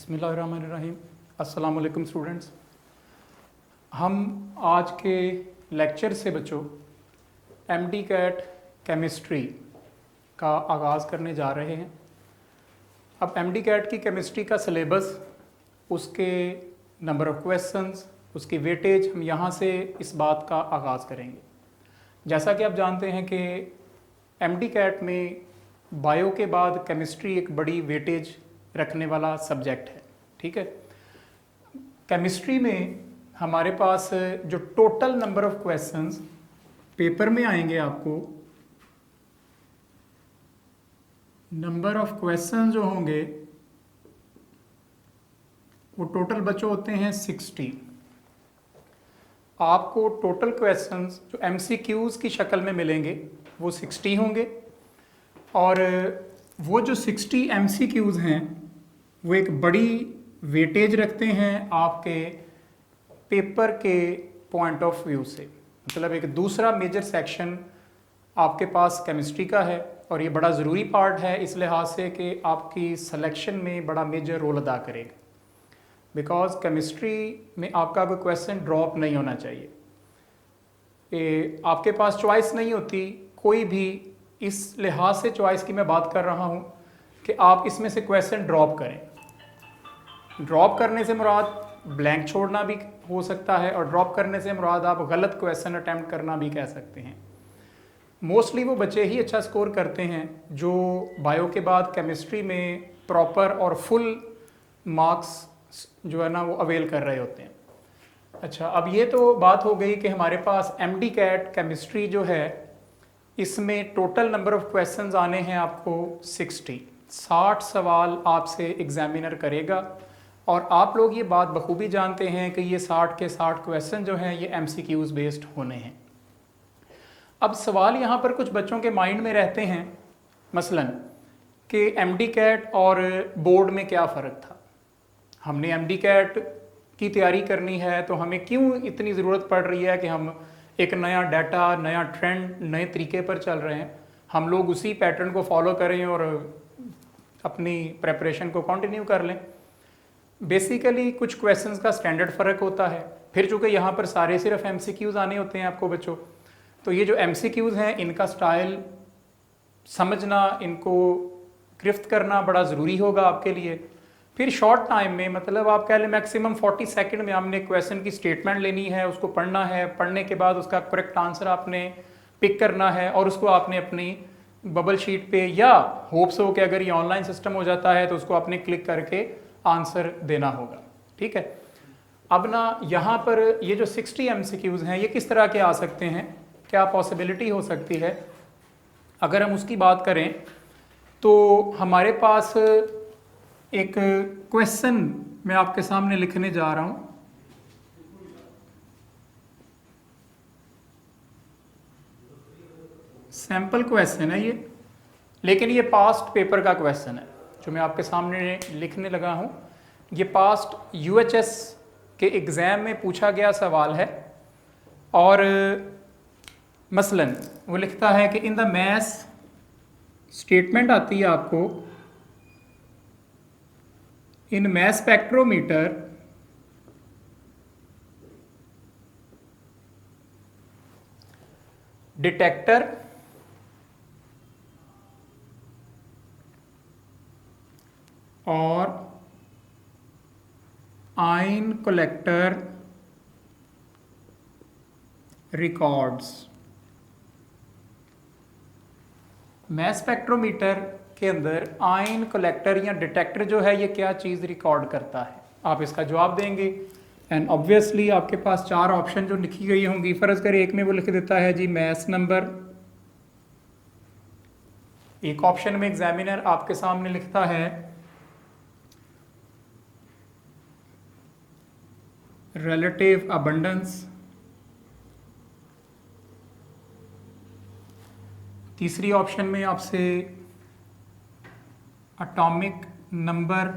बिस्मिल्लाहिर्रहमानिर्रहीम। अस्सलाम वालेकुम स्टूडेंट्स। हम आज के लेक्चर से बच्चों एमडी कैट केमिस्ट्री का आगाज़ करने जा रहे हैं। अब एमडी कैट की केमिस्ट्री का सिलेबस, उसके नंबर ऑफ़ क्वेश्चंस, उसकी वेटेज, हम यहाँ से इस बात का आगाज़ करेंगे। जैसा कि आप जानते हैं कि एमडी कैट में बायो के बाद केमिस्ट्री एक बड़ी वेटेज रखने वाला सब्जेक्ट है। ठीक है, केमिस्ट्री में हमारे पास जो total number of questions paper में आएंगे, आपको नंबर ऑफ क्वेश्चंस जो होंगे वो टोटल बच्चों होते हैं 60। आपको टोटल क्वेश्चंस जो एमसीक्यूज़ की शक्ल में मिलेंगे वो 60 होंगे, और वो जो 60 एमसीक्यूज़ हैं वो एक बड़ी वेटेज रखते हैं आपके पेपर के पॉइंट ऑफ व्यू से। मतलब एक दूसरा मेजर सेक्शन आपके पास केमिस्ट्री का है, और ये बड़ा ज़रूरी पार्ट है इस लिहाज से कि आपकी सिलेक्शन में बड़ा मेजर रोल अदा करेगा। बिकॉज केमिस्ट्री में आपका कोई क्वेश्चन ड्रॉप नहीं होना चाहिए। आपके पास चॉइस नहीं होती कोई भी, इस लिहाज से चॉइस की मैं बात कर रहा हूँ कि आप इसमें से क्वेश्चन ड्रॉप करें। ड्रॉप करने से मुराद ब्लैंक छोड़ना भी हो सकता है, और ड्रॉप करने से मुराद आप गलत क्वेश्चन अटैम्प्ट करना भी कह सकते हैं। मोस्टली वो बच्चे ही अच्छा स्कोर करते हैं जो बायो के बाद केमिस्ट्री में प्रॉपर और फुल मार्क्स जो है ना वो अवेल कर रहे होते हैं। अच्छा, अब ये तो बात हो गई कि हमारे पास एमडी कैट केमिस्ट्री जो है इसमें टोटल नंबर ऑफ क्वेश्चंस आने हैं आपको 60 सवाल आपसे एग्जामिनर करेगा, और आप लोग ये बात बखूबी जानते हैं कि ये 60 के 60 क्वेश्चन जो हैं ये एमसीक्यूज़ बेस्ड होने हैं। अब सवाल यहाँ पर कुछ बच्चों के माइंड में रहते हैं, मसलन कि एमडी कैट और बोर्ड में क्या फ़र्क था। हमने एमडी कैट की तैयारी करनी है तो हमें क्यों इतनी ज़रूरत पड़ रही है कि हम एक नया डाटा, नया ट्रेंड, नए तरीके पर चल रहे हैं, हम लोग उसी पैटर्न को फॉलो करें और अपनी प्रेपरेशन को कंटिन्यू कर लें। बेसिकली कुछ क्वेश्चंस का स्टैंडर्ड फ़र्क होता है। फिर चूँकि यहाँ पर सारे सिर्फ एमसीक्यूज़ आने होते हैं आपको बच्चों, तो ये जो एमसीक्यूज़ हैं इनका स्टाइल समझना, इनको गिरफ्त करना बड़ा ज़रूरी होगा आपके लिए। फिर शॉर्ट टाइम में, मतलब आप कह लें मैक्सिमम 40 सेकंड में हमने क्वेश्चन की स्टेटमेंट लेनी है, उसको पढ़ना है, पढ़ने के बाद उसका करेक्ट आंसर आपने पिक करना है, और उसको आपने अपनी बबल शीट पे, या होप्स हो कि अगर ये ऑनलाइन सिस्टम हो जाता है तो उसको आपने क्लिक करके आंसर देना होगा। ठीक है, अब ना यहाँ पर ये जो 60 एमसीक्यूज़ हैं ये किस तरह के आ सकते हैं, क्या पॉसिबिलिटी हो सकती है। अगर हम उसकी बात करें तो हमारे पास एक क्वेश्चन मैं आपके सामने लिखने जा रहा हूँ। सैम्पल क्वेश्चन है ये, लेकिन ये पास्ट पेपर का क्वेश्चन है जो मैं आपके सामने लिखने लगा हूँ। ये पास्ट यूएचएस के एग्ज़ाम में पूछा गया सवाल है, और मसलन वो लिखता है कि इन द मैस, स्टेटमेंट आती है आपको, इन मैस स्पेक्ट्रोमीटर डिटेक्टर और ion collector records. Mass spectrometer के अंदर आयन कलेक्टर या डिटेक्टर जो है ये क्या चीज़ रिकॉर्ड करता है, आप इसका जवाब देंगे। एंड ऑब्वियसली आपके पास 4 ऑप्शन जो लिखी गई होंगी, फ़र्ज़ करें एक में वो लिख देता है जी मैस नंबर, एक ऑप्शन में एग्जामिनर आपके सामने लिखता है रिलेटिव अबंडेंस, तीसरी ऑप्शन में आपसे एटॉमिक नंबर,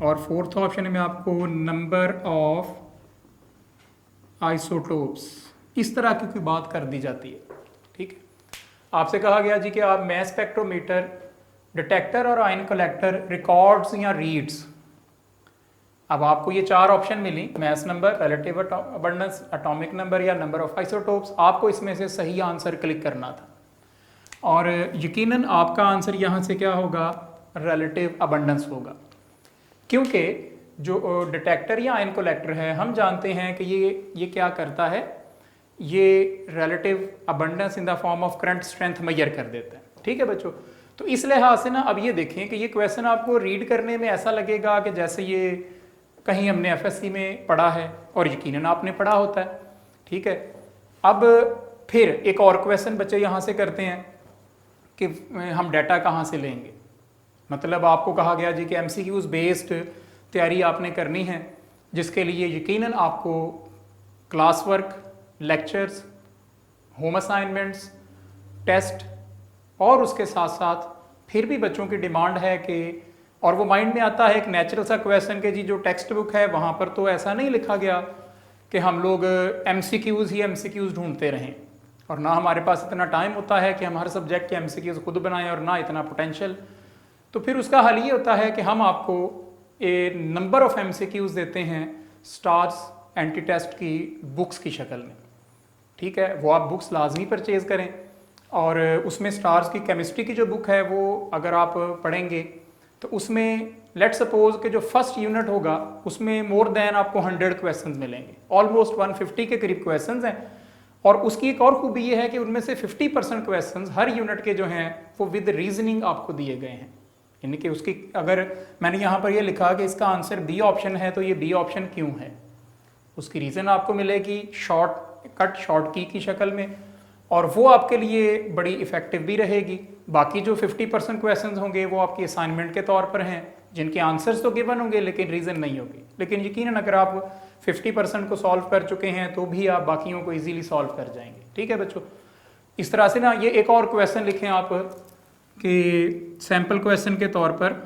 और फोर्थ ऑप्शन में आपको नंबर ऑफ आइसोटोप्स। इस तरह की कोई बात कर दी जाती है। ठीक है, आपसे कहा गया जी कि आप मैस स्पेक्ट्रोमीटर, डिटेक्टर और आयन कलेक्टर रिकॉर्ड्स या रीड्स अब आपको ये 4 ऑप्शन मिली, mass number, relative abundance, atomic number या नंबर ऑफ आइसोटोप्स। आपको इसमें से सही आंसर क्लिक करना था और यकीनन आपका आंसर यहाँ से क्या होगा, रिलेटिव अबंडेंस होगा, क्योंकि जो डिटेक्टर या आयन कलेक्टर है हम जानते हैं कि ये क्या करता है, ये relative abundance in the form of current strength measure कर देता है। ठीक है बच्चों, तो इस लिहाज से ना अब ये देखें कि ये क्वेश्चन आपको रीड करने में ऐसा लगेगा कि जैसे ये कहीं हमने एफएससी में पढ़ा है, और यकीनन आपने पढ़ा होता है। ठीक है, अब फिर एक और क्वेश्चन बच्चे यहाँ से करते हैं कि हम डाटा कहाँ से लेंगे। मतलब आपको कहा गया जी कि एमसीक्यूज बेस्ड तैयारी आपने करनी है, जिसके लिए यकीनन आपको class work, lectures, home assignments, test और उसके साथ साथ फिर भी बच्चों की डिमांड है कि, और वो माइंड में आता है एक नेचुरल सा क्वेश्चन के जी जो टेक्स्ट बुक है वहाँ पर तो ऐसा नहीं लिखा गया कि हम लोग एमसीक्यूज ही एमसीक्यूज ढूंढते रहें, और ना हमारे पास इतना टाइम होता है कि हम हर सब्जेक्ट के एमसीक्यूज खुद बनाएं, और ना इतना पोटेंशियल। तो फिर उसका हल ये होता है कि हम आपको ए नंबर ऑफ एमसीक्यूज देते हैं स्टार्स एंटी टेस्ट की बुक्स की शक्ल में। ठीक है, वो आप बुक्स लाजमी परचेज करें, और उसमें स्टार्स की केमिस्ट्री की जो बुक है वो अगर आप पढ़ेंगे तो उसमें लेट सपोज कि जो फर्स्ट यूनिट होगा उसमें मोर देन आपको 100 क्वेश्चंस मिलेंगे, ऑलमोस्ट 150 के करीब क्वेश्चंस हैं। और उसकी एक और खूबी ये है कि उनमें से 50% क्वेश्चंस हर यूनिट के जो हैं वो विद रीजनिंग आपको दिए गए हैं। यानी कि उसकी, अगर मैंने यहाँ पर ये लिखा कि इसका आंसर बी ऑप्शन है तो ये बी ऑप्शन क्यों है, उसकी रीज़न आपको मिलेगी शॉर्ट की शक्ल में, और वो आपके लिए बड़ी इफ़ेक्टिव भी रहेगी। बाकी जो 50% क्वेश्चंस होंगे वो आपकी असाइनमेंट के तौर पर हैं, जिनके आंसर्स तो गिवन होंगे लेकिन रीज़न नहीं होगी। लेकिन यकीनन अगर आप 50% को सॉल्व कर चुके हैं तो भी आप बाकियों को ईजीली सॉल्व कर जाएंगे। ठीक है बच्चों, इस तरह से ना ये एक और क्वेश्चन लिखें आप कि सैम्पल क्वेश्चन के तौर पर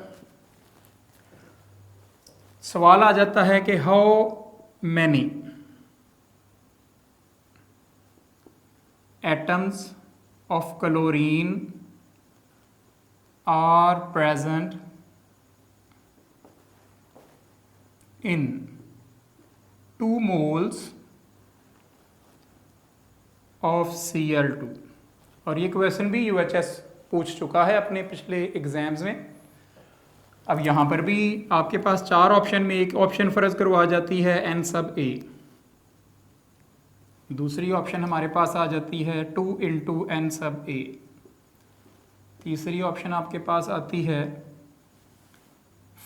सवाल आ जाता है कि how many atoms of chlorine are present in 2 moles of Cl2। और ये क्वेश्चन भी यूएचएस पूछ चुका है अपने पिछले एग्जाम्स में। अब यहाँ पर भी आपके पास 4 ऑप्शन में एक ऑप्शन फर्ज करवा जाती है n सब a, दूसरी ऑप्शन हमारे पास आ जाती है 2 इंटू n सब a, तीसरी ऑप्शन आपके पास आती है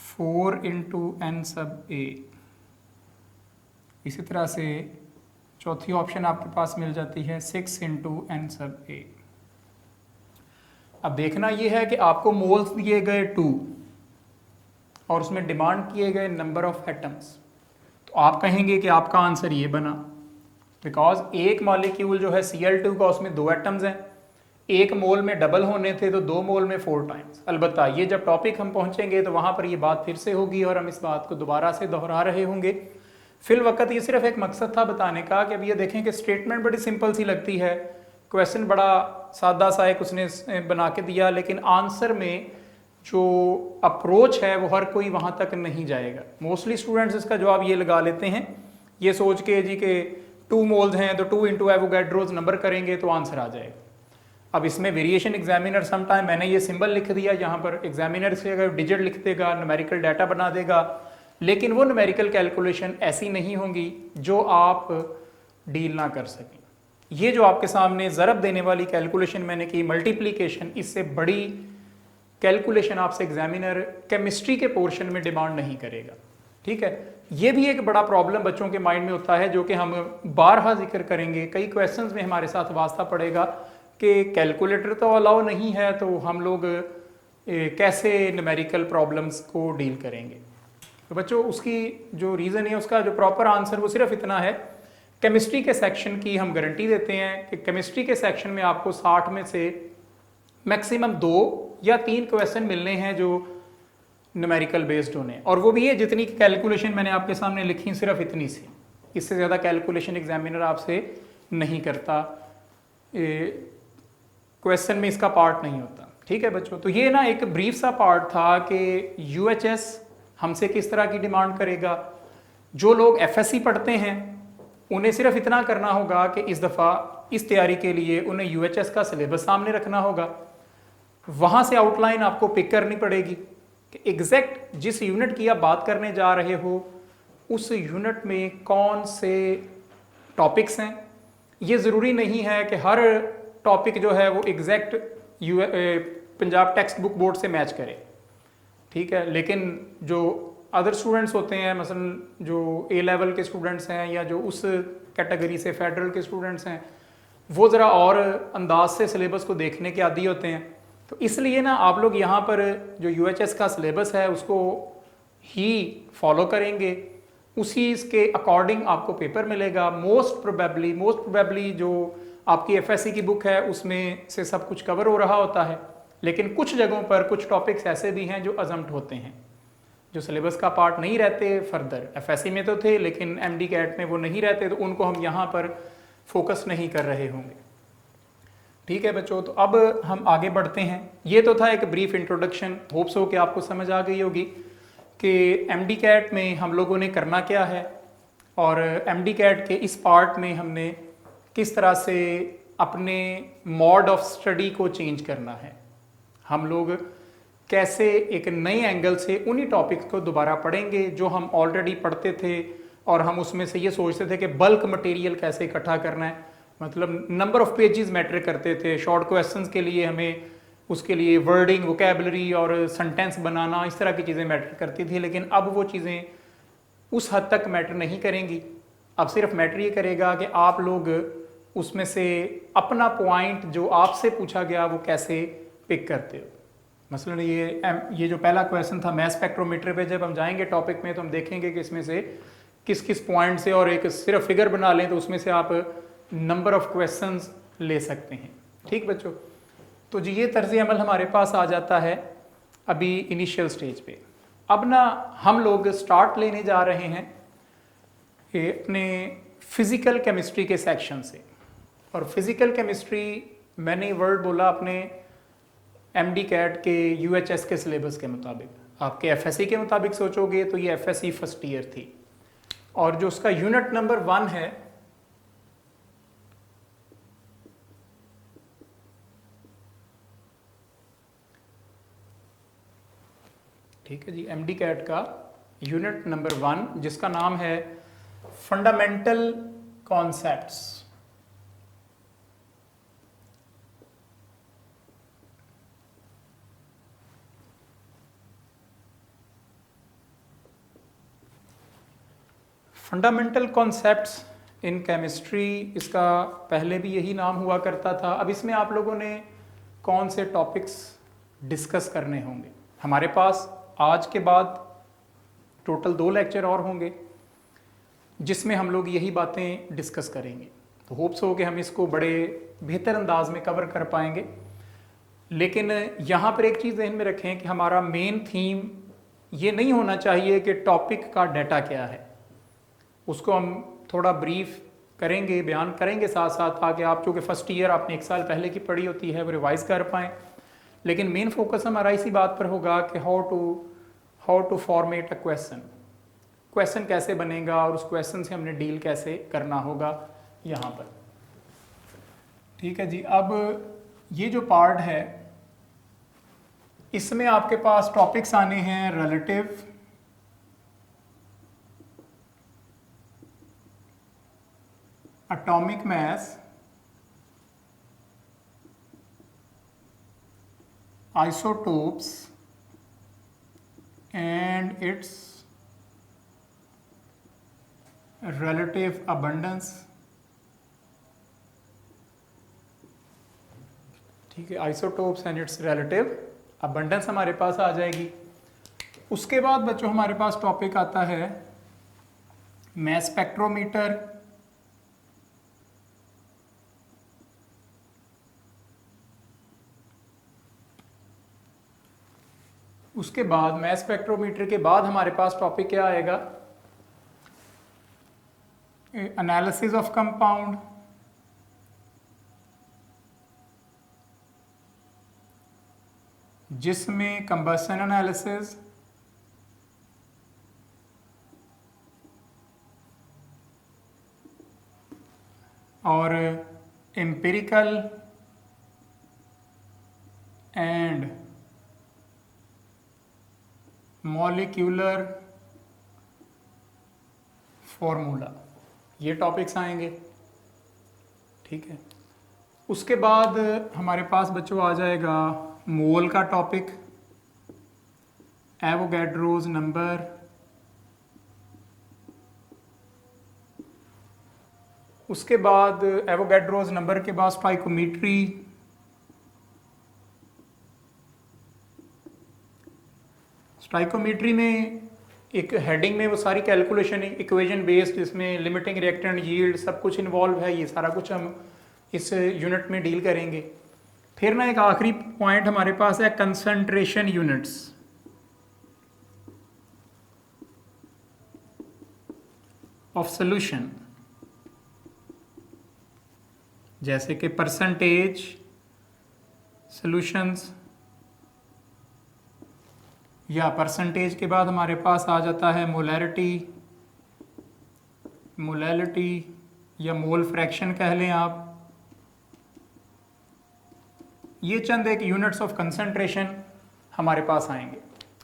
4 इंटू n सब a, इसी तरह से चौथी ऑप्शन आपके पास मिल जाती है 6 इंटू n सब a। अब देखना यह है कि आपको मोल्स दिए गए 2 और उसमें डिमांड किए गए नंबर ऑफ एटम्स, तो आप कहेंगे कि आपका आंसर ये बना, बिकॉज एक मॉलिक्यूल जो है Cl2 का उसमें 2 एटम्स हैं, एक मोल में डबल होने थे तो 2 मोल में 4 टाइम्स। अलबत्ता ये जब टॉपिक हम पहुंचेंगे तो वहां पर ये बात फिर से होगी और हम इस बात को दोबारा से दोहरा रहे होंगे। फिल वक्त ये सिर्फ एक मकसद था बताने का कि अब ये देखें कि स्टेटमेंट बड़ी सिंपल सी लगती है, क्वेश्चन बड़ा सादा सा एक उसने बना के दिया, लेकिन आंसर में जो अप्रोच है वो हर कोई वहां तक नहीं जाएगा। मोस्टली स्टूडेंट्स इसका जवाब ये लगा लेते हैं ये सोच के जी के 2 मोल्स हैं तो 2 इंटू एवोगैड्रोज नंबर करेंगे तो आंसर आ जाएगा। अब इसमें वेरिएशन एग्जामिनर समटाइम मैंने ये सिंबल लिख दिया यहाँ पर, एग्जामिनर से अगर डिजिट लिख देगा न्यूमेरिकल डाटा बना देगा, लेकिन वो न्यूमेरिकल कैलकुलेशन ऐसी नहीं होंगी जो आप डील ना कर सकें। ये जो आपके सामने ज़रब देने वाली कैलकुलेशन मैंने की, मल्टीप्लिकेशन, इससे बड़ी कैलकुलेशन आपसे एग्जामिनर केमिस्ट्री के पोर्शन में डिमांड नहीं करेगा। ठीक है, ये भी एक बड़ा प्रॉब्लम बच्चों के माइंड में होता है जो कि हम बारहा जिक्र करेंगे। कई क्वेश्चंस में हमारे साथ वास्ता पड़ेगा कि कैलकुलेटर तो अलाउ नहीं है तो हम लोग कैसे न्यूमेरिकल प्रॉब्लम्स को डील करेंगे। तो बच्चों उसकी जो रीज़न है उसका जो प्रॉपर आंसर वो सिर्फ इतना है, केमिस्ट्री के सेक्शन की हम गारंटी देते हैं कि केमिस्ट्री के सेक्शन में आपको 60 में से मैक्सिमम 2 या 3 क्वेश्चन मिलने हैं जो न्यूमेरिकल बेस्ड होने, और वो भी है जितनी कैलकुलेशन मैंने आपके सामने लिखी सिर्फ इतनी सी, इससे ज़्यादा कैलकुलेशन एग्जामिनर आपसे नहीं करता, क्वेश्चन में इसका पार्ट नहीं होता। ठीक है बच्चों, तो ये ना एक ब्रीफ सा पार्ट था कि यूएचएस हमसे किस तरह की डिमांड करेगा। जो लोग एफएससी पढ़ते हैं उन्हें सिर्फ इतना करना होगा कि इस दफ़ा इस तैयारी के लिए उन्हें यूएचएस का सिलेबस सामने रखना होगा, वहाँ से आउटलाइन आपको पिक करनी पड़ेगी कि एग्जैक्ट जिस यूनिट की आप बात करने जा रहे हो उस यूनिट में कौन से टॉपिक्स हैं। ये ज़रूरी नहीं है कि हर टॉपिक जो है वो exact Punjab text book board से मैच करे, ठीक है। लेकिन जो अदर स्टूडेंट्स होते हैं, मसलन जो ए लेवल के स्टूडेंट्स हैं या जो उस कैटेगरी से फेडरल के स्टूडेंट्स हैं, वो ज़रा और अंदाज से सिलेबस को देखने के आदी होते हैं। तो इसलिए ना आप लोग यहाँ पर जो यूएचएस का सिलेबस है उसको ही फॉलो करेंगे, उसी इसके अकॉर्डिंग आपको पेपर मिलेगा। मोस्ट प्रोबेबली जो आपकी एफएससी की बुक है उसमें से सब कुछ कवर हो रहा होता है, लेकिन कुछ जगहों पर कुछ टॉपिक्स ऐसे भी हैं जो अजम्प्ट होते हैं, जो सिलेबस का पार्ट नहीं रहते। फर्दर एफएससी में तो थे लेकिन एमडी कैट में वो नहीं रहते, तो उनको हम यहाँ पर फोकस नहीं कर रहे होंगे, ठीक है बच्चों। तो अब हम आगे बढ़ते हैं। ये तो था एक ब्रीफ इंट्रोडक्शन, होप्स हो कि आपको समझ आ गई होगी कि एमडी कैट में हम लोगों ने करना क्या है और एमडी कैट के इस पार्ट में हमने किस तरह से अपने मोड ऑफ स्टडी को चेंज करना है। हम लोग कैसे एक नए एंगल से उन्हीं टॉपिक्स को दोबारा पढ़ेंगे जो हम ऑलरेडी पढ़ते थे, और हम उसमें से ये सोचते थे कि बल्क मटेरियल कैसे इकट्ठा करना है, मतलब नंबर ऑफ पेजेस मैटर करते थे। शॉर्ट क्वेश्चंस के लिए हमें उसके लिए वर्डिंग, वोकेबलरी और सेंटेंस बनाना, इस तरह की चीज़ें मैटर करती थी। लेकिन अब वो चीज़ें उस हद तक मैटर नहीं करेंगी। अब सिर्फ मैटर ये करेगा कि आप लोग उसमें से अपना पॉइंट जो आपसे पूछा गया वो कैसे पिक करते हो। मसलन ये जो पहला क्वेश्चन था मैस स्पेक्ट्रोमीटर पे, जब हम जाएंगे टॉपिक में तो हम देखेंगे कि इसमें से किस किस पॉइंट से, और एक सिर्फ फिगर बना लें तो उसमें से आप नंबर ऑफ क्वेश्चंस ले सकते हैं, ठीक बच्चों। तो जी ये तर्ज अमल हमारे पास आ जाता है अभी इनिशियल स्टेज पे। अब ना हम लोग स्टार्ट लेने जा रहे हैं अपने फिज़िकल केमिस्ट्री के सेक्शन से। और फिज़िकल केमिस्ट्री मैंने वर्ड बोला अपने एमडी कैट के यूएचएस के सिलेबस के मुताबिक। आपके एफएससी के मुताबिक सोचोगे तो ये एफएससी फर्स्ट ईयर थी, और जो उसका यूनिट नंबर 1 है ठीक है जी, एमडी कैट का यूनिट नंबर 1 जिसका नाम है fundamental concepts. Fundamental concepts in chemistry, इसका पहले भी यही नाम हुआ करता था। अब इसमें आप लोगों ने कौन से टॉपिक्स डिस्कस करने होंगे। हमारे पास आज के बाद टोटल 2 लेक्चर और होंगे जिसमें हम लोग यही बातें डिस्कस करेंगे। तो होप्स हो कि हम इसको बड़े बेहतर अंदाज में कवर कर पाएंगे। लेकिन यहाँ पर एक चीज़ ध्यान में रखें कि हमारा मेन थीम ये नहीं होना चाहिए कि टॉपिक का डाटा क्या है, उसको हम थोड़ा ब्रीफ करेंगे, बयान करेंगे साथ साथ, ताकि आप चूँकि फर्स्ट ईयर आपने 1 साल पहले की पढ़ी होती है वो रिवाइज़ कर पाएँ। लेकिन मेन फोकस हमारा इसी बात पर होगा कि how to format a question कैसे बनेगा और उस क्वेश्चन से हमने डील कैसे करना होगा यहाँ पर, ठीक है जी। अब ये जो पार्ट है इसमें आपके पास टॉपिक्स आने हैं relative, atomic mass, isotopes and its relative abundance, ठीक है। Isotopes and it's relative abundance हमारे पास आ जाएगी। उसके बाद बच्चों हमारे पास टॉपिक आता है मैस स्पेक्ट्रोमीटर, उसके बाद मैस स्पेक्ट्रोमीटर के बाद हमारे पास टॉपिक क्या आएगा, एनालिसिस ऑफ कंपाउंड, जिसमें कंबशन एनालिसिस, और एम्पिरिकल एंड मॉलिक्यूलर फॉर्मूला, ये टॉपिक्स आएंगे। ठीक है, उसके बाद हमारे पास बच्चों आ जाएगा मोल का टॉपिक, एवोगैड्रोज नंबर, उसके बाद एवोगैड्रोज नंबर के बाद स्टोइकोमेट्री, स्टोइकोमेट्री में एक हेडिंग में वो सारी कैलकुलेशन इक्वेशन बेस्ड, जिसमें लिमिटिंग रिएक्टेंट यील्ड सब कुछ इन्वॉल्व है, ये सारा कुछ हम इस यूनिट में डील करेंगे। फिर ना एक आखिरी पॉइंट हमारे पास है कंसंट्रेशन यूनिट्स, ऑफ सॉल्यूशन, जैसे कि परसेंटेज सॉल्यूशंस, या परसेंटेज के बाद हमारे पास आ जाता है मोलैरिटी, मोलैलिटी या मोल फ्रैक्शन कह लें आप। ये चंद एक यूनिट्स ऑफ कंसंट्रेशन हमारे पास आएंगे।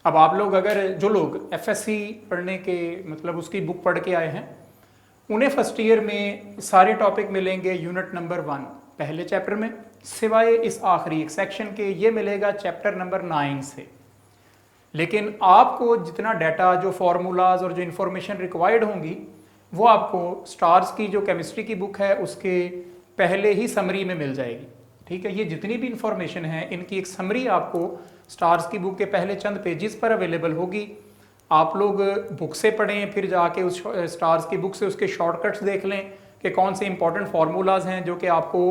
अब आप लोग अगर जो लोग एफएससी पढ़ने के मतलब उसकी बुक पढ़ के आए हैं, उन्हें फर्स्ट ईयर में सारे टॉपिक मिलेंगे यूनिट नंबर 1 पहले चैप्टर में, सिवाय इस आखिरी एक सेक्शन के, ये मिलेगा चैप्टर नंबर 9 से। लेकिन आपको जितना डाटा, जो फॉर्मूलाज और जो इन्फॉर्मेशन रिक्वायर्ड होंगी, वो आपको स्टार्स की जो केमिस्ट्री की बुक है उसके पहले ही समरी में मिल जाएगी। ठीक है, ये जितनी भी इंफॉर्मेशन है इनकी एक समरी आपको स्टार्स की बुक के पहले चंद पेजेस पर अवेलेबल होगी। आप लोग बुक से पढ़ें, फिर जाके उस स्टार्स की बुक से उसके शॉर्टकट्स देख लें कि कौन से इंपॉर्टेंट फार्मूलाज हैं जो कि आपको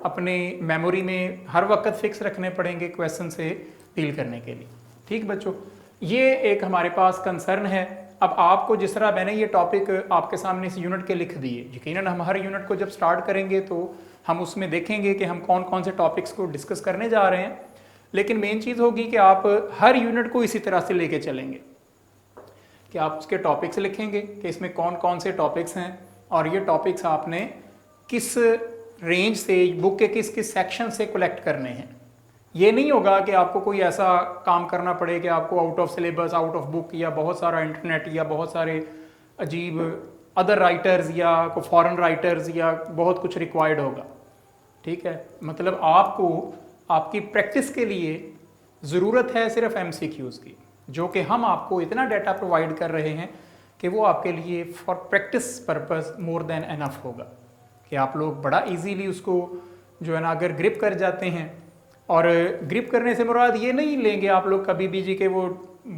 अपने मेमोरी में हर वक्त फिक्स रखने पड़ेंगे क्वेश्चन से डील करने के लिए। ठीक बच्चों, ये एक हमारे पास कंसर्न है। अब आपको जिस तरह मैंने ये टॉपिक आपके सामने इस यूनिट के लिख दिए, यकीनन हम हर यूनिट को जब स्टार्ट करेंगे तो हम उसमें देखेंगे कि हम कौन कौन से टॉपिक्स को डिस्कस करने जा रहे हैं। लेकिन मेन चीज़ होगी कि आप हर यूनिट को इसी तरह से लेके चलेंगे कि आप उसके टॉपिक्स लिखेंगे कि इसमें कौन कौन से टॉपिक्स हैं और ये टॉपिक्स आपने किस रेंज से, बुक के किस किस सेक्शन से कलेक्ट करने हैं। ये नहीं होगा कि आपको कोई ऐसा काम करना पड़े कि आपको out of syllabus, out of book, या बहुत सारा इंटरनेट या बहुत सारे अजीब अदर राइटर्स या को फॉरेन राइटर्स या बहुत कुछ रिक्वायर्ड होगा। ठीक है, मतलब आपको आपकी प्रैक्टिस के लिए ज़रूरत है सिर्फ MCQs की, जो कि हम आपको इतना डाटा प्रोवाइड कर रहे हैं कि वो आपके लिए for practice purpose more than enough होगा कि आप लोग बड़ा इजीली उसको जो है ना अगर ग्रिप कर जाते हैं। और ग्रिप करने से मुराद ये नहीं लेंगे आप लोग कभी भी जी के वो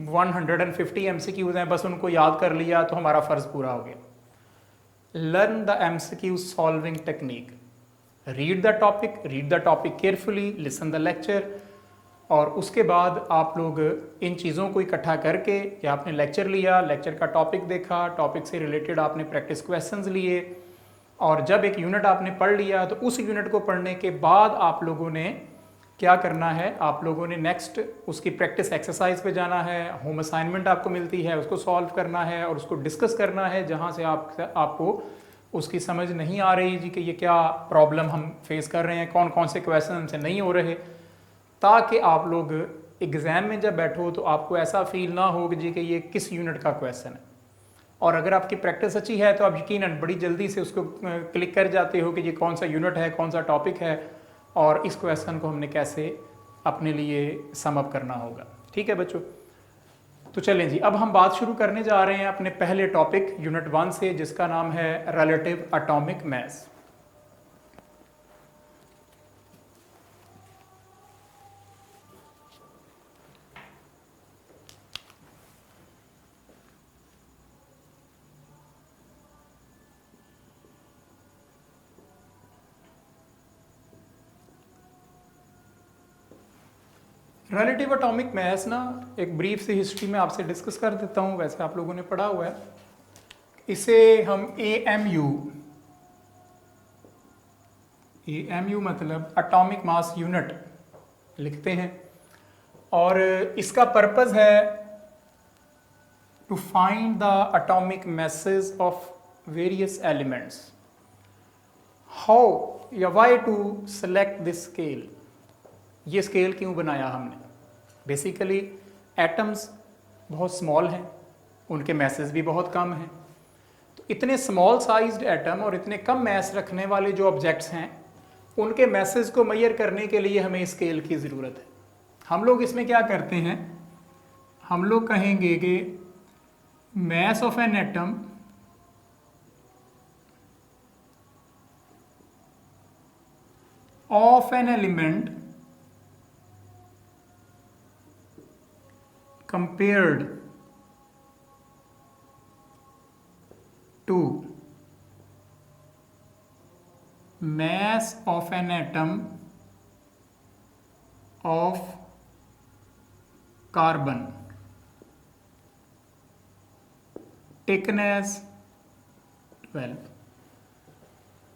150 MCQs हैं, बस उनको याद कर लिया तो हमारा फ़र्ज़ पूरा हो गया। Learn the MCQ solving technique, read the topic carefully, listen the lecture, और उसके बाद आप लोग इन चीज़ों को इकट्ठा करके, या आपने लेक्चर लिया, लेक्चर का टॉपिक देखा, टॉपिक से रिलेटेड आपने प्रैक्टिस क्वेश्चंस लिए, और जब एक यूनिट आपने पढ़ लिया तो उस यूनिट को पढ़ने के बाद आप लोगों ने क्या करना है, आप लोगों ने नेक्स्ट उसकी प्रैक्टिस एक्सरसाइज पे जाना है, होम असाइनमेंट आपको मिलती है उसको सॉल्व करना है और उसको डिस्कस करना है जहाँ से आपको उसकी समझ नहीं आ रही जी कि ये क्या प्रॉब्लम हम फेस कर रहे हैं, कौन कौन से क्वेश्चन हमसे नहीं हो रहे, ताकि आप लोग एग्ज़ाम में जब बैठो तो आपको ऐसा फील ना हो कि जी कि ये किस यूनिट का क्वेश्चन है। और अगर आपकी प्रैक्टिस अच्छी है तो आप यकीनन बड़ी जल्दी से उसको क्लिक कर जाते हो कि ये कौन सा यूनिट है, कौन सा टॉपिक है और इस क्वेश्चन को हमने कैसे अपने लिए सम अप करना होगा। ठीक है बच्चों, तो चलें जी, अब हम बात शुरू करने जा रहे हैं अपने पहले टॉपिक यूनिट 1 से, जिसका नाम है relative atomic mass. Relative atomic mass ना एक ब्रीफ सी हिस्ट्री में आपसे डिस्कस कर देता हूँ, वैसे आप लोगों ने पढ़ा हुआ है। इसे हम AMU मतलब एटॉमिक मास यूनिट लिखते हैं, और इसका पर्पस है to find the atomic masses of various elements. How या why to select this scale, ये स्केल क्यों बनाया हमने। बेसिकली एटम्स बहुत स्मॉल हैं, उनके मैसेज भी बहुत कम हैं, तो इतने स्मॉल साइज्ड एटम और इतने कम मैस रखने वाले जो ऑब्जेक्ट्स हैं उनके मैसेज को मेजर करने के लिए हमें स्केल की ज़रूरत है। हम लोग इसमें क्या करते हैं, हम लोग कहेंगे कि mass of an atom of an element compared to mass of an atom of carbon taken as 12।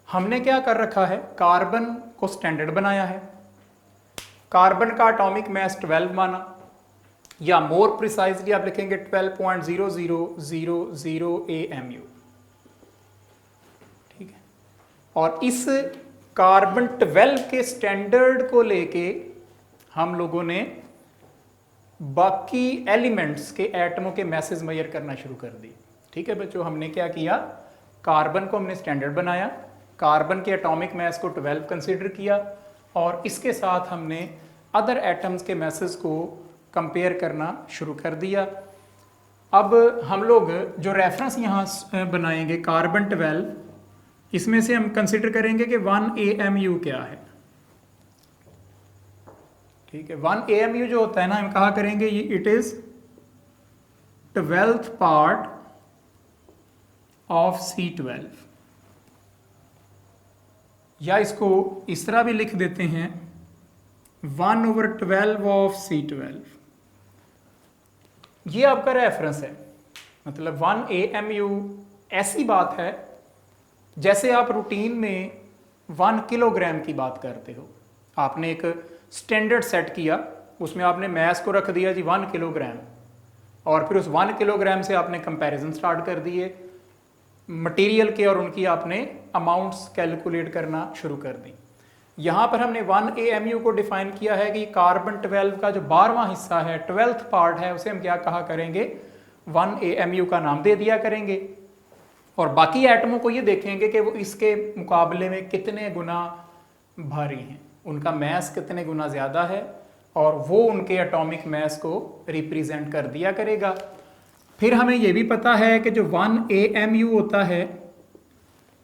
हमने क्या कर रखा है, कार्बन को स्टैंडर्ड बनाया है, कार्बन का एटॉमिक मास 12 माना, या मोर प्रिसाइजली आप लिखेंगे 12.0000 AMU, ठीक है। और इस कार्बन 12 के स्टैंडर्ड को लेके हम लोगों ने बाकी एलिमेंट्स के एटमों के मैसेज मेजर करना शुरू कर दिए, ठीक है बच्चों। हमने क्या किया, कार्बन को हमने स्टैंडर्ड बनाया, कार्बन के एटॉमिक मास को 12 कंसीडर किया और इसके साथ हमने अदर एटम्स के मैसेज को कंपेयर करना शुरू कर दिया। अब हम लोग जो रेफरेंस यहाँ बनाएंगे कार्बन 12, इसमें से हम कंसीडर करेंगे कि 1 AMU क्या है, ठीक है। 1 AMU जो होता है ना, हम कहा करेंगे it is 12th part of C12, या इसको इस तरह भी लिख देते हैं 1/12 ऑफ C12। ये आपका रेफरेंस है, मतलब 1 AMU ऐसी बात है जैसे आप रूटीन में 1 किलोग्राम की बात करते हो। आपने एक स्टैंडर्ड सेट किया, उसमें आपने मैस को रख दिया जी 1 किलोग्राम, और फिर उस 1 किलोग्राम से आपने कंपैरिजन स्टार्ट कर दिए मटेरियल के और उनकी आपने अमाउंट्स कैलकुलेट करना शुरू कर दी। यहाँ पर हमने 1 AMU को डिफाइन किया है कि कार्बन 12 का जो 12वां हिस्सा है, 12th पार्ट है, उसे हम क्या कहा करेंगे, 1 AMU का नाम दे दिया करेंगे। और बाकी एटमों को ये देखेंगे कि वो इसके मुकाबले में कितने गुना भारी हैं, उनका मैस कितने गुना ज़्यादा है, और वो उनके एटॉमिक मैस को रिप्रेजेंट कर दिया करेगा। फिर हमें ये भी पता है कि जो 1 AMU होता है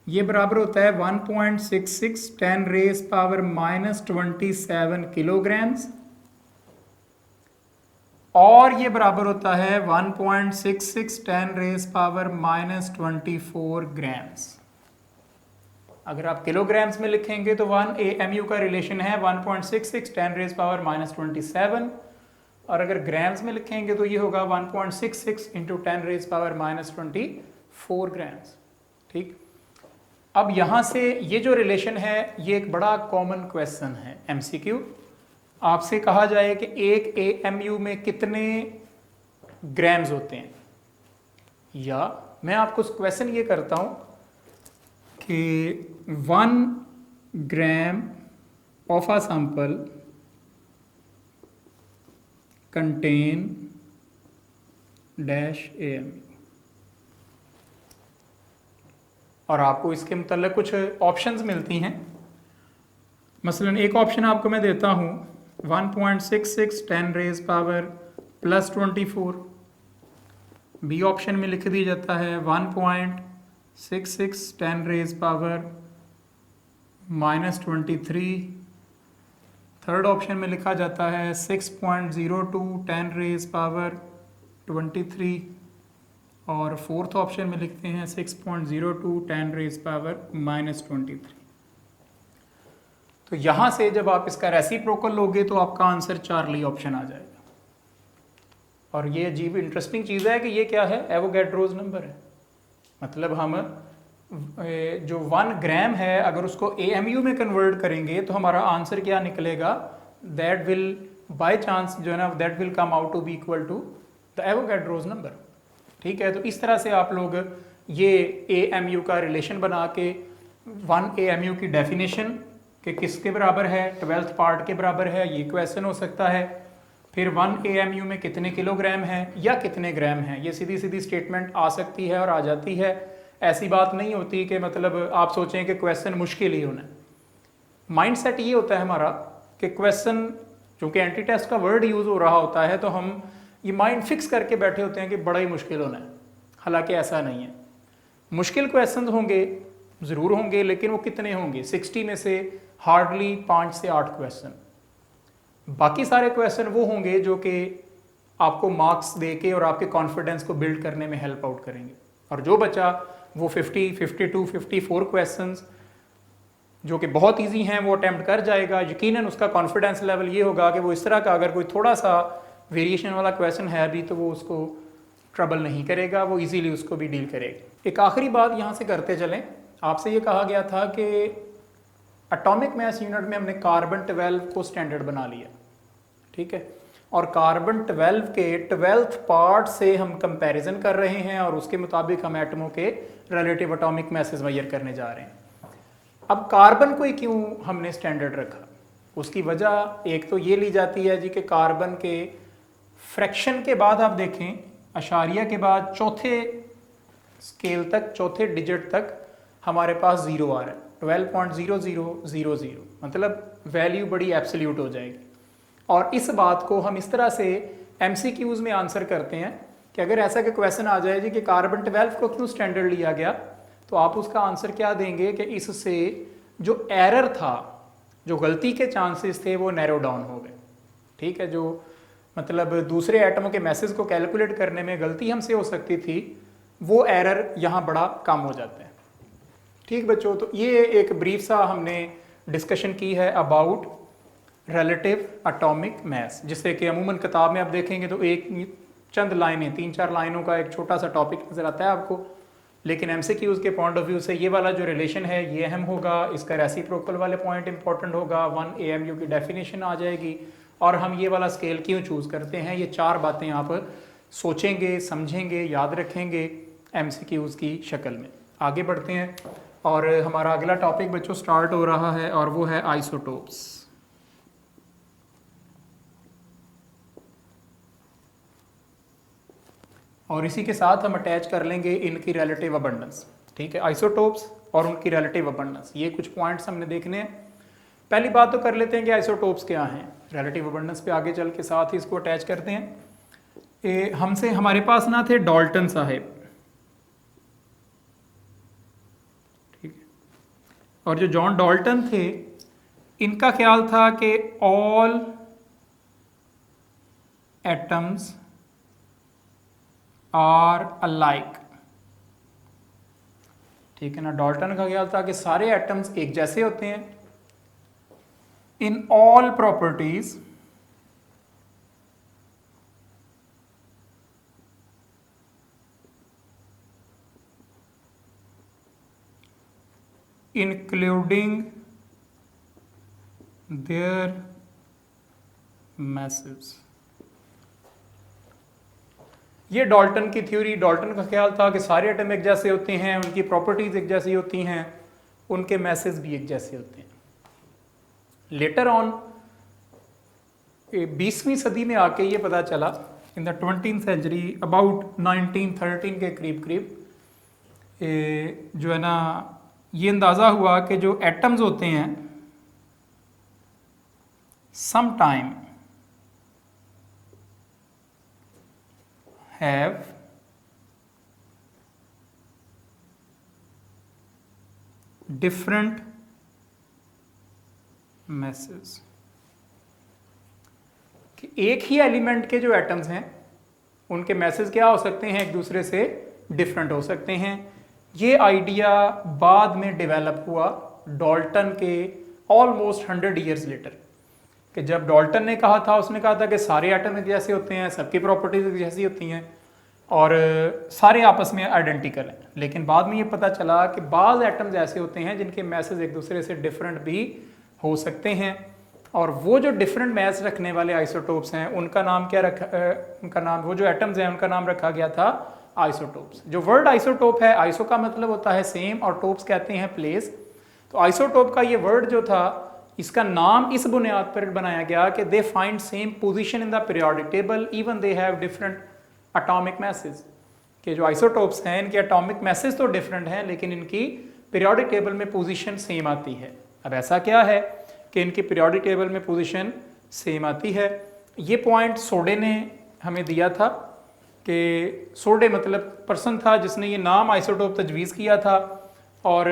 ये बराबर होता है 1.66 10⁻⁻27 किलोग्राम्स, और ये बराबर होता है 1.66 10⁻⁻24 ग्राम्स। अगर आप किलोग्राम्स में लिखेंगे तो 1 AMU का रिलेशन है 1.66 10⁻⁻27, और अगर ग्राम्स में लिखेंगे तो ये होगा 1.66 × 10⁻⁻24 ग्राम्स, ठीक। अब यहाँ से ये जो रिलेशन है ये एक बड़ा कॉमन क्वेश्चन है MCQ। आपसे कहा जाए कि एक AMU में कितने ग्राम्स होते हैं, या मैं आपको क्वेश्चन ये करता हूँ कि 1 gram of a sample contain -AMU, और आपको इसके मतलब कुछ ऑप्शंस मिलती हैं। मसलन एक ऑप्शन आपको मैं देता हूँ 1.66 10⁻+24, बी ऑप्शन में लिख दिया जाता है 1.66 10⁻⁻23, थर्ड ऑप्शन में लिखा जाता है 6.02 10⁻23, और फोर्थ ऑप्शन में लिखते हैं 6.02 10⁻⁻23। तो यहाँ से जब आप इसका रेसिप्रोकल लोगे तो आपका आंसर चार्ली ऑप्शन आ जाएगा। और ये अजीब इंटरेस्टिंग चीज़ है कि ये क्या है, एवोगैड्रोज नंबर है। मतलब हम जो 1 ग्राम है अगर उसको AMU में कन्वर्ट करेंगे तो हमारा आंसर क्या निकलेगा, दैट विल बाय चांस जो है ना, that will come out to be equal to the Avogadro's number, ठीक है। तो इस तरह से आप लोग ये AMU का रिलेशन बना के 1 AMU की डेफिनेशन कि किसके बराबर है, 12th पार्ट के बराबर है, ये क्वेश्चन हो सकता है। फिर 1 AMU में कितने किलोग्राम है या कितने ग्राम है, ये सीधी सीधी स्टेटमेंट आ सकती है और आ जाती है। ऐसी बात नहीं होती कि मतलब आप सोचें कि क्वेश्चन मुश्किल ही होना है। माइंड सेट ये होता है हमारा कि क्वेश्चन, चूंकि एंटी टेस्ट का वर्ड यूज़ हो रहा होता है तो हम ये माइंड फिक्स करके बैठे होते हैं कि बड़ा ही मुश्किल होना है। हालांकि ऐसा नहीं है। मुश्किल क्वेश्चन होंगे, ज़रूर होंगे, लेकिन वो कितने होंगे? 60 में से हार्डली 5 से 8 क्वेश्चन। बाकी सारे क्वेश्चन वो होंगे जो कि आपको मार्क्स दे के और आपके कॉन्फिडेंस को बिल्ड करने में हेल्प आउट करेंगे। और जो बच्चा वो 50, 52, 54 क्वेश्चंस जो कि बहुत इजी हैं वो अटेम्प्ट कर जाएगा, यकीनन उसका कॉन्फिडेंस लेवल ये होगा कि वो इस तरह का अगर कोई थोड़ा सा वेरिएशन वाला क्वेश्चन है भी तो वो उसको ट्रबल नहीं करेगा, वो इजीली उसको भी डील करेगा। एक आखिरी बात यहाँ से करते चलें, आपसे ये कहा गया था कि एटॉमिक मास यूनिट में हमने कार्बन 12 को स्टैंडर्ड बना लिया, ठीक है, और कार्बन 12 के 12th पार्ट से हम कंपैरिजन कर रहे हैं और उसके मुताबिक हम एटमों के रिलेटिव एटॉमिक मैसेज मेजर करने जा रहे हैं। अब कार्बन को ही क्यों हमने स्टैंडर्ड रखा? उसकी वजह एक तो ये ली जाती है जी कि कार्बन के फ्रैक्शन के बाद आप देखें, अशारिया के बाद चौथे स्केल तक, चौथे डिजिट तक हमारे पास जीरो आ रहा है, 12.0000, मतलब वैल्यू बड़ी एब्सोल्यूट हो जाएगी। और इस बात को हम इस तरह से MCQs में आंसर करते हैं कि अगर ऐसा कि क्वेश्चन आ जाए जी कि कार्बन 12 को क्यों स्टैंडर्ड लिया गया, तो आप उसका आंसर क्या देंगे कि इससे जो एरर था, जो गलती के चांसेस थे, वो नैरो डाउन हो गए, ठीक है। जो मतलब दूसरे एटमों के मैसेज को कैलकुलेट करने में गलती हमसे हो सकती थी, वो एरर यहाँ बड़ा कम हो जाता है। ठीक बच्चों, तो ये एक ब्रीफ सा हमने डिस्कशन की है अबाउट रिलेटिव एटॉमिक मास, जिससे कि अमूमन किताब में आप देखेंगे तो एक चंद लाइनें, 3-4 लाइनों का एक छोटा सा टॉपिक नजर आता है आपको, लेकिन MCQs के पॉइंट ऑफ व्यू से ये वाला जो रिलेशन है ये अहम होगा, इसका रेसिप्रोकल वाले पॉइंट इंपॉर्टेंट होगा, 1 AMU की डेफिनेशन आ जाएगी, और हम ये वाला स्केल क्यों चूज़ करते हैं, ये 4 बातें आप सोचेंगे, समझेंगे, याद रखेंगे MCQs की शक्ल में। आगे बढ़ते हैं और हमारा अगला टॉपिक बच्चों स्टार्ट हो रहा है और वो है आइसोटोप्स। और इसी के साथ हम अटैच कर लेंगे इनकी रिलेटिव अबंडेंस, ठीक है, आइसोटोप्स और उनकी रिलेटिव अबंडेंस। ये कुछ पॉइंट्स हमने देखने हैं। पहली बात तो कर लेते हैं कि आइसोटोप्स क्या हैं, रिलेटिव अबंडेंस पे आगे चल के साथ ही इसको अटैच करते हैं। हमसे हमारे पास ना थे डाल्टन साहेब, ठीक है, और जो जॉन डाल्टन थे इनका ख्याल था कि ऑल एटम्स आर अलाइक, ठीक है ना। डाल्टन का ख्याल था कि सारे एटम्स एक जैसे होते हैं in all properties, including there message. ये डाल्टन की थ्योरी, डाल्टन का ख्याल था कि सारे एटम एक जैसे होते हैं, उनकी प्रॉपर्टीज एक जैसी होती हैं, उनके मैसेज भी एक जैसे होते हैं। लेटर ऑन 20वीं सदी में आके ये पता चला, in the 20th century about 1913 के करीब करीब जो है ना, ये अंदाज़ा हुआ कि जो एटम्स होते हैं some time have different masses, कि एक ही एलिमेंट के जो एटम्स हैं उनके मैसेज क्या हो सकते हैं, एक दूसरे से डिफरेंट हो सकते हैं। ये आइडिया बाद में डेवलप हुआ डाल्टन के ऑलमोस्ट 100 ईयर्स लेटर, कि जब डाल्टन ने कहा था, उसने कहा था कि सारे एटम एक जैसे होते हैं, सबकी प्रॉपर्टीज एक जैसी होती हैं और सारे आपस में आइडेंटिकल हैं। लेकिन बाद में ये पता चला कि बाज़ एटम्स ऐसे होते हैं जिनके मैसेज एक दूसरे से डिफरेंट भी हो सकते हैं, और वो जो डिफरेंट मैस रखने वाले आइसोटोप्स हैं उनका नाम क्या रखा, उनका नाम, वो जो एटम्स हैं उनका नाम रखा गया था आइसोटोप्स। जो वर्ड आइसोटोप है, आइसो का मतलब होता है सेम और टोप्स कहते हैं प्लेस, तो आइसोटोप का ये वर्ड जो था, इसका नाम इस बुनियाद पर बनाया गया कि they find same position in the periodic table even they have different atomic message. कि जो आइसोटोप्स हैं इनके एटॉमिक मैसेज तो डिफरेंट हैं लेकिन इनकी पीरियोडिक टेबल में पोजीशन सेम आती है। अब ऐसा क्या है कि इनकी पीरियोडिक टेबल में पोजीशन सेम आती है। ये पॉइंट सोडे ने हमें दिया था कि सोडे मतलब पर्सन था जिसने ये नाम आइसोटोप तजवीज़ किया था, और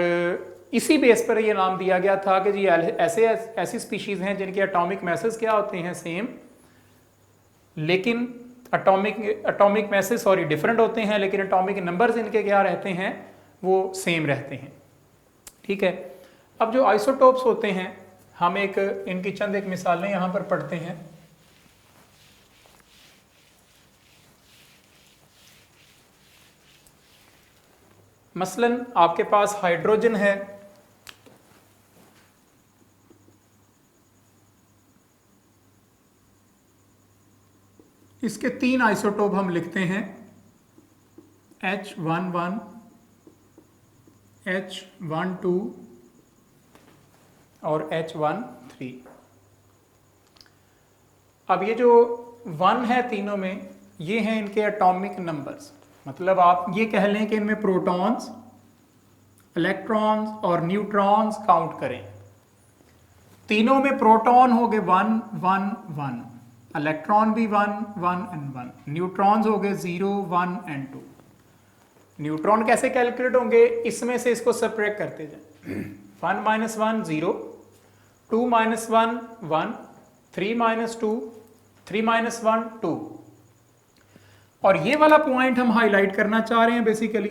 इसी बेस पर ये नाम दिया गया था कि जी ऐसी स्पीशीज़ हैं जिनके एटॉमिक मैसेज क्या होते हैं सेम, लेकिन एटॉमिक मैसेज डिफरेंट होते हैं, लेकिन एटॉमिक नंबर्स इनके क्या रहते हैं, वो सेम रहते हैं। ठीक है। अब जो आइसोटोप्स होते हैं, हम इनकी चंद एक मिसालें यहाँ पर पढ़ते हैं। मसलन आपके पास हाइड्रोजन है, इसके 3 आइसोटोप हम लिखते हैं, H11, H12 और H13। अब ये जो 1 है तीनों में, ये हैं इनके एटॉमिक नंबर्स। मतलब आप ये कह लें कि इनमें प्रोटॉन्स, इलेक्ट्रॉन्स और न्यूट्रॉन्स काउंट करें। तीनों में प्रोटॉन हो गए 1 1 1, इलेक्ट्रॉन भी 1 1 एंड 1, न्यूट्रॉन्स हो गए 0 1 एंड 2। न्यूट्रॉन कैसे कैलकुलेट होंगे, इसमें से इसको सेपरेट करते जाए। 1 - 1 0, 2 - 1 1, 3 - 2, 3 - 1 2। और ये वाला पॉइंट हम हाईलाइट करना चाह रहे हैं बेसिकली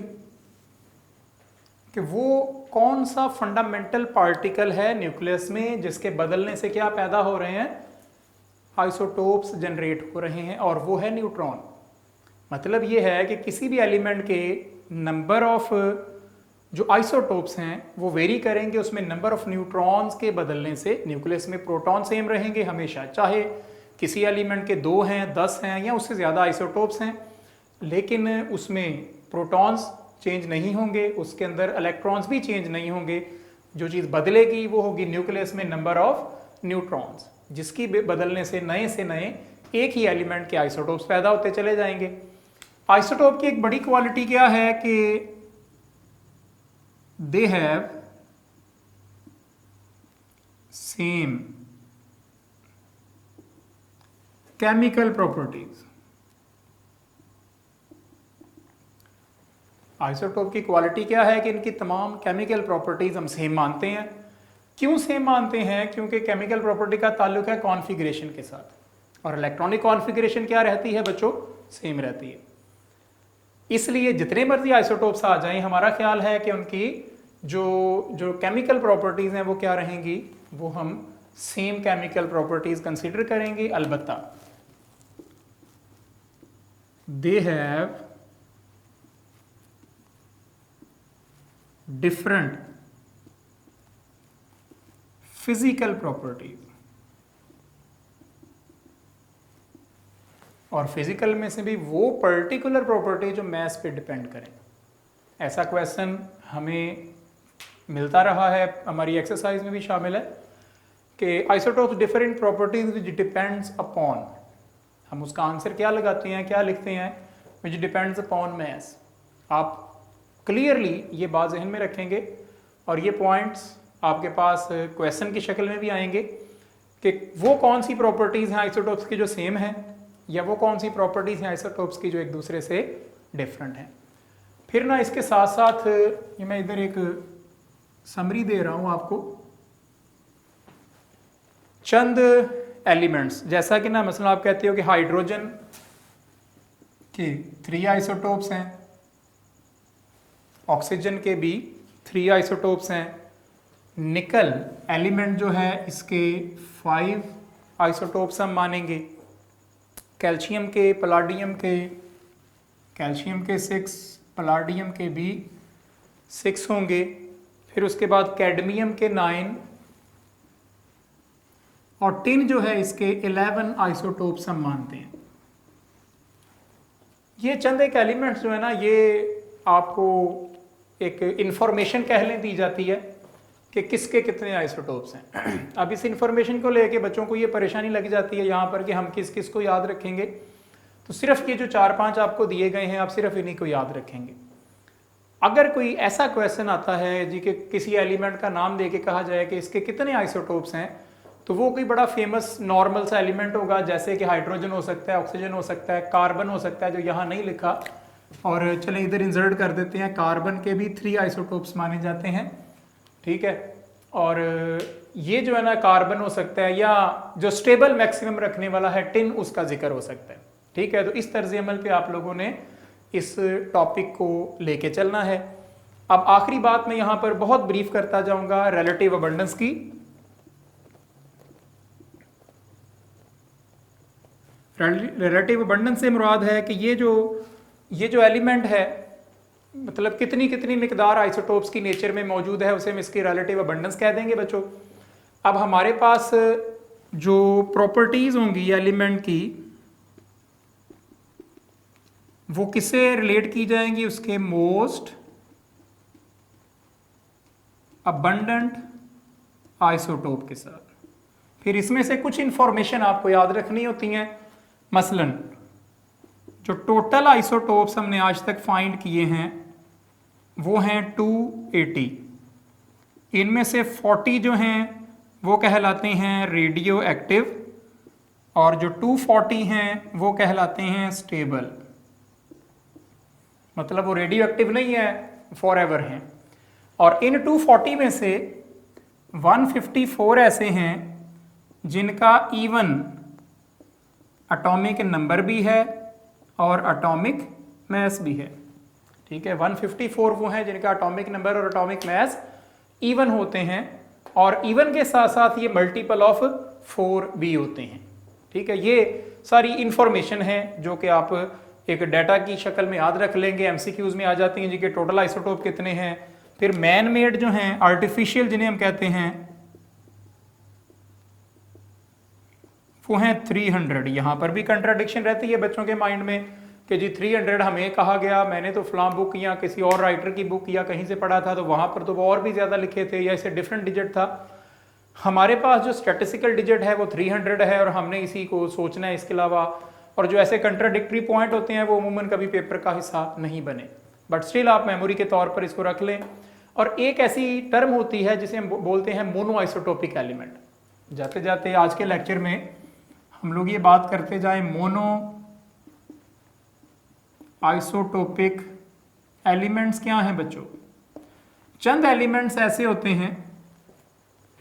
कि वो कौन सा फंडामेंटल पार्टिकल है न्यूक्लियस में जिसके बदलने से क्या पैदा हो रहे हैं, आइसोटोप्स जनरेट हो रहे हैं, और वो है न्यूट्रॉन। मतलब ये है कि किसी भी एलिमेंट के नंबर ऑफ जो आइसोटोप्स हैं वो वेरी करेंगे, उसमें नंबर ऑफ न्यूट्रॉन्स के बदलने से। न्यूक्लियस में प्रोटॉन सेम रहेंगे हमेशा, चाहे किसी एलिमेंट के 2 हैं 10 हैं या उससे ज़्यादा आइसोटोप्स हैं, लेकिन उसमें प्रोटॉन्स चेंज नहीं होंगे, उसके अंदर इलेक्ट्रॉन्स भी चेंज नहीं होंगे। जो चीज़ बदलेगी वो होगी न्यूक्लियस में नंबर ऑफ न्यूट्रॉन्स, जिसकी बदलने से नए एक ही एलिमेंट के आइसोटोप्स पैदा होते चले जाएंगे। आइसोटोप की एक बड़ी क्वालिटी क्या है कि they have same chemical properties. Isotope की क्वालिटी क्या है कि इनकी तमाम केमिकल प्रॉपर्टीज हम सेम मानते हैं। क्यों सेम मानते हैं? क्योंकि केमिकल प्रॉपर्टी का ताल्लुक है कॉन्फ़िगरेशन के साथ, और इलेक्ट्रॉनिक कॉन्फ़िगरेशन क्या रहती है बच्चों? सेम रहती है। इसलिए जितने मर्जी आइसोटोप्स आ जाएं, हमारा ख्याल है कि उनकी जो केमिकल प्रॉपर्टीज़ हैं वो क्या रहेंगी, वो हम सेम केमिकल प्रॉपर्टीज़ कंसीडर करेंगे। अलबत्ता they have different physical properties, और फिजिकल में से भी वो पर्टिकुलर प्रॉपर्टी जो मैस पे डिपेंड करें। ऐसा क्वेश्चन हमें मिलता रहा है, हमारी एक्सरसाइज में भी शामिल है कि isotopes different properties which depends upon, हम उसका आंसर क्या लगाते हैं, क्या लिखते हैं? Which depends upon mass. आप क्लियरली ये बात जहन में रखेंगे और ये पॉइंट्स आपके पास क्वेश्चन की शक्ल में भी आएंगे कि वो कौन सी प्रॉपर्टीज़ हैं आइसोटोप्स की जो सेम हैं, या वो कौन सी प्रॉपर्टीज़ हैं आइसोटोप्स की जो एक दूसरे से डिफरेंट हैं। फिर ना इसके साथ साथ ये मैं इधर एक समरी दे रहा हूँ आपको, चंद एलिमेंट्स, जैसा कि ना मसलन आप कहते हो कि हाइड्रोजन के 3 आइसोटोप्स हैं, ऑक्सीजन के भी 3 आइसोटोप्स हैं, निकल एलिमेंट जो है इसके 5 आइसोटोप्स हम मानेंगे, कैल्शियम के, पलाडियम के, कैल्शियम के 6, पलाडियम के भी 6 होंगे। फिर उसके बाद कैडमियम के 9 और टिन जो है इसके 11 आइसोटोप्स हम मानते हैं। ये चंद एक एलिमेंट्स जो है ना, ये आपको एक इंफॉर्मेशन कह लें दी जाती है कि किसके कितने आइसोटोप्स हैं। अब इस इंफॉर्मेशन को लेके बच्चों को ये परेशानी लग जाती है यहाँ पर कि हम किस किस को याद रखेंगे। तो सिर्फ ये जो 4-5 आपको दिए गए हैं, आप सिर्फ इन्हीं को याद रखेंगे। अगर कोई ऐसा क्वेश्चन आता है जी कि किसी एलिमेंट का नाम दे के कहा जाए कि इसके कितने आइसोटोप्स हैं, तो वो कोई बड़ा फेमस नॉर्मल सा एलिमेंट होगा, जैसे कि हाइड्रोजन हो सकता है, ऑक्सीजन हो सकता है, कार्बन हो सकता है, जो यहाँ नहीं लिखा। और चलें इधर इंसर्ट कर देते हैं, कार्बन के भी 3 आइसोटोप्स माने जाते हैं, ठीक है। और ये जो है ना कार्बन हो सकता है, या जो स्टेबल मैक्सिमम रखने वाला है टिन, उसका जिक्र हो सकता है, ठीक है। तो इस तर्ज अमल पे आप लोगों ने इस टॉपिक को लेके चलना है। अब आखिरी बात मैं यहाँ पर बहुत ब्रीफ करता जाऊंगा रिलेटिव अबंडेंस की। रिलेटिव अबंडेंस से मुराद है कि ये जो एलिमेंट है, मतलब कितनी कितनी मिकदार आइसोटोप्स की नेचर में मौजूद है, उसे हम इसकी रिलेटिव अबंडेंस कह देंगे बच्चों। अब हमारे पास जो प्रॉपर्टीज होंगी एलिमेंट की, वो किससे रिलेट की जाएंगी, उसके मोस्ट अबंडेंट आइसोटोप के साथ। फिर इसमें से कुछ इंफॉर्मेशन आपको याद रखनी होती हैं। मसलन जो टोटल आइसोटोप्स हमने आज तक फाइंड किए हैं वो हैं 280। इनमें से 40 जो हैं वो कहलाते हैं रेडियो एक्टिव, और जो 240 हैं वो कहलाते हैं स्टेबल। मतलब वो रेडियो एक्टिव नहीं है, फॉर एवर हैं। और इन 240 में से 154 ऐसे हैं जिनका इवन एटॉमिक नंबर भी है और एटॉमिक मैस भी है, ठीक है। 154 वो हैं जिनका एटॉमिक नंबर और एटॉमिक मैस इवन होते हैं, और इवन के साथ साथ ये मल्टीपल ऑफ 4 भी होते हैं, ठीक है। ये सारी इंफॉर्मेशन है जो कि आप एक डाटा की शक्ल में याद रख लेंगे। एमसीक्यूज में आ जाती हैं जी कि टोटल आइसोटोप कितने हैं। फिर मैन मेड जो हैं, आर्टिफिशियल जिन्हें हम कहते हैं, वो हैं 300। यहाँ पर भी कंट्राडिक्शन रहती है बच्चों के माइंड में कि जी 300 हमें कहा गया, मैंने तो फलां बुक या किसी और राइटर की बुक या कहीं से पढ़ा था, तो वहाँ पर तो वो और भी ज़्यादा लिखे थे या इसे डिफरेंट डिजिट था। हमारे पास जो स्टैटिस्टिकल डिजिट है वो 300 है, और हमने इसी को सोचना है। इसके अलावा और जो ऐसे कंट्राडिक्टरी पॉइंट होते हैं वो अमूमन कभी पेपर का हिस्सा नहीं बने, बट स्टिल आप मेमोरी के तौर पर इसको रख लें। और एक ऐसी टर्म होती है जिसे हम बोलते हैं मोनो आइसोटोपिक एलिमेंट। जाते जाते आज के लेक्चर में हम लोग ये बात करते जाए मोनो आइसोटोपिक एलिमेंट्स क्या हैं बच्चों। चंद एलिमेंट्स ऐसे होते हैं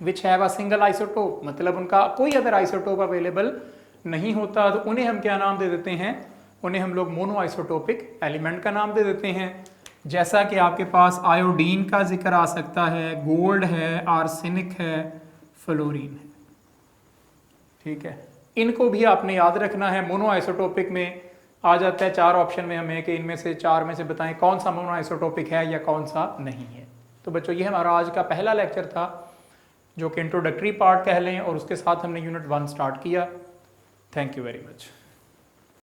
which have a single isotope, मतलब उनका कोई अदर आइसोटोप अवेलेबल नहीं होता, तो उन्हें हम क्या नाम दे देते हैं, उन्हें हम लोग मोनो आइसोटोपिक एलिमेंट का नाम दे देते हैं। जैसा कि आपके पास आयोडीन का जिक्र आ सकता है, गोल्ड है, आर्सेनिक है, फ्लोरीन है, ठीक है। इनको भी आपने याद रखना है। मोनो आइसोटोपिक में आ जाता है 4 ऑप्शन में हमें कि इनमें से 4 में से बताएं कौन सा मोनो आइसोटोपिक है या कौन सा नहीं है। तो बच्चों ये हमारा आज का पहला लेक्चर था जो कि इंट्रोडक्टरी पार्ट कह लें, और उसके साथ हमने यूनिट 1 स्टार्ट किया। Thank you very much.